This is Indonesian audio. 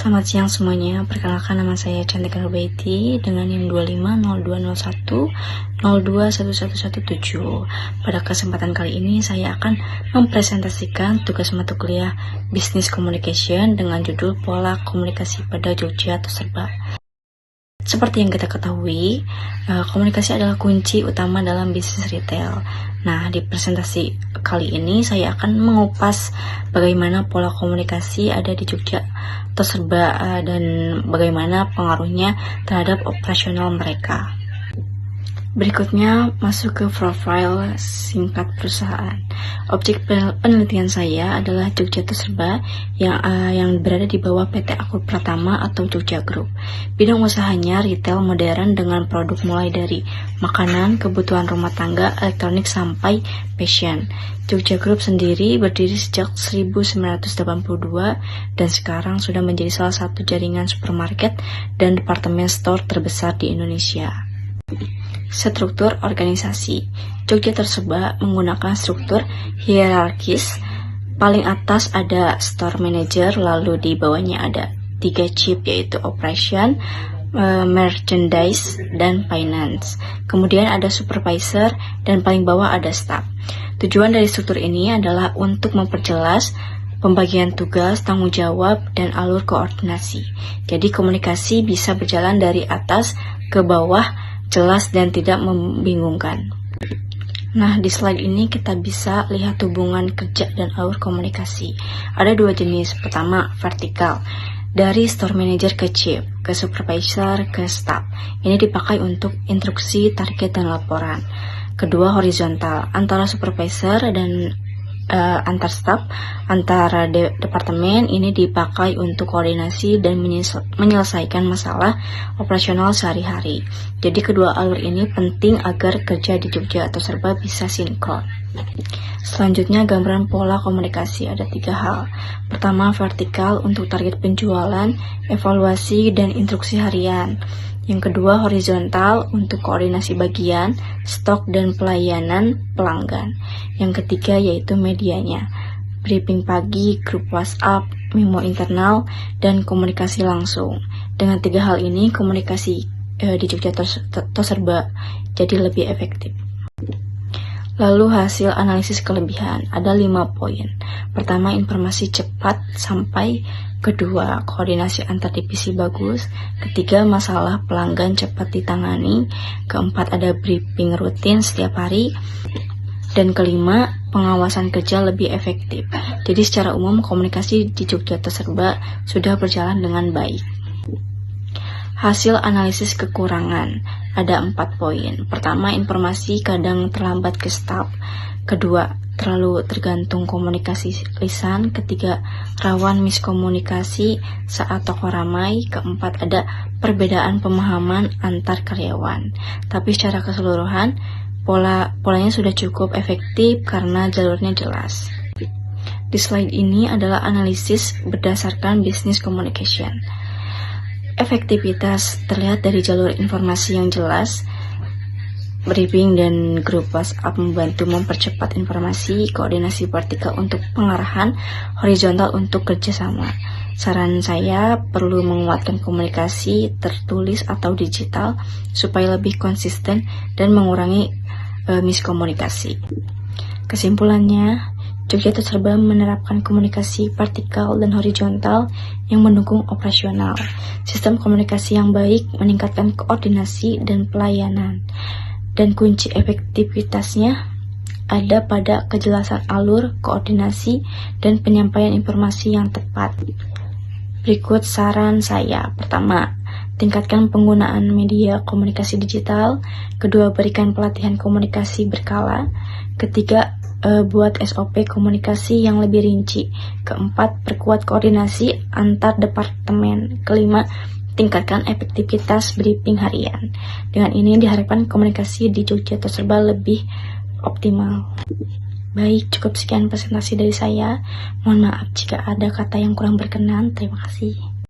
Selamat siang semuanya, perkenalkan nama saya Cantika Rubaiti dengan NIM 250201 Pada kesempatan kali ini saya akan mempresentasikan tugas mata kuliah Business Communication dengan judul Pola Komunikasi pada Jogja atau Serba. Seperti yang kita ketahui, komunikasi adalah kunci utama dalam bisnis retail. Nah, di presentasi kali ini saya akan mengupas bagaimana pola komunikasi ada di Jogja atau Serba dan bagaimana pengaruhnya terhadap operasional mereka. Berikutnya masuk ke profil singkat perusahaan. Objek penelitian saya adalah Jogja atau Serba yang berada di bawah PT Aku Pratama atau Jogja Group. Bidang usahanya retail modern dengan produk mulai dari makanan, kebutuhan rumah tangga, elektronik sampai fashion. Jogja Group sendiri berdiri sejak 1982 dan sekarang sudah menjadi salah satu jaringan supermarket dan departemen store terbesar di Indonesia. Struktur organisasi Jogja Serba menggunakan struktur hierarkis. Paling atas ada store manager, lalu di bawahnya ada 3 chief yaitu operation, merchandise, dan finance. Kemudian ada supervisor dan paling bawah ada staff. Tujuan dari struktur ini adalah untuk memperjelas pembagian tugas, tanggung jawab, dan alur koordinasi. Jadi komunikasi bisa berjalan dari atas ke bawah, jelas dan tidak membingungkan. Nah, di slide ini kita bisa lihat hubungan kerja dan alur komunikasi. Ada 2 jenis. Pertama, vertikal. Dari store manager ke chief, ke supervisor, ke staff. Ini dipakai untuk instruksi, target, dan laporan. Kedua, horizontal. Antara supervisor dan antar staff, antara departemen. Ini dipakai untuk koordinasi dan menyelesaikan masalah operasional sehari-hari. Jadi kedua alur ini penting agar kerja di Jogja atau Serba bisa sinkron. Selanjutnya gambaran pola komunikasi ada 3 hal. Pertama, vertikal untuk target penjualan, evaluasi, dan instruksi harian. Yang kedua, horizontal untuk koordinasi bagian, stok, dan pelayanan pelanggan. Yang ketiga yaitu medianya, briefing pagi, grup WhatsApp, memo internal, dan komunikasi langsung. Dengan 3 hal ini, komunikasi di Jogja atau Serba jadi lebih efektif. Lalu hasil analisis kelebihan, ada 5 poin. Pertama, informasi cepat sampai. Kedua, koordinasi antar divisi bagus. Ketiga, masalah pelanggan cepat ditangani. Keempat, ada briefing rutin setiap hari. Dan kelima, pengawasan kerja lebih efektif. Jadi secara umum komunikasi di Jogja atau Serba sudah berjalan dengan baik. Hasil analisis kekurangan, ada 4 poin. Pertama, informasi kadang terlambat ke staf. Kedua, terlalu tergantung komunikasi lisan. Ketiga, rawan miskomunikasi saat toko ramai. Keempat, ada perbedaan pemahaman antar karyawan. Tapi secara keseluruhan, polanya sudah cukup efektif karena jalurnya jelas. Di slide ini adalah analisis berdasarkan business communication. Efektivitas terlihat dari jalur informasi yang jelas. Briefing dan grup WhatsApp membantu mempercepat informasi, koordinasi vertikal untuk pengarahan, horizontal untuk kerjasama. Saran saya perlu menguatkan komunikasi tertulis atau digital supaya lebih konsisten dan mengurangi miskomunikasi. Kesimpulannya, Jogja atau Serba menerapkan komunikasi vertikal dan horizontal yang mendukung operasional. Sistem komunikasi yang baik meningkatkan koordinasi dan pelayanan. Dan kunci efektivitasnya ada pada kejelasan alur, koordinasi, dan penyampaian informasi yang tepat. Berikut saran saya. Pertama, tingkatkan penggunaan media komunikasi digital. Kedua, berikan pelatihan komunikasi berkala. Ketiga, buat SOP komunikasi yang lebih rinci. Keempat, perkuat koordinasi antar departemen. Kelima, tingkatkan efektivitas briefing harian. Dengan ini diharapkan komunikasi di Jogja atau Serba lebih optimal. Baik, cukup sekian presentasi dari saya. Mohon maaf jika ada kata yang kurang berkenan. Terima kasih.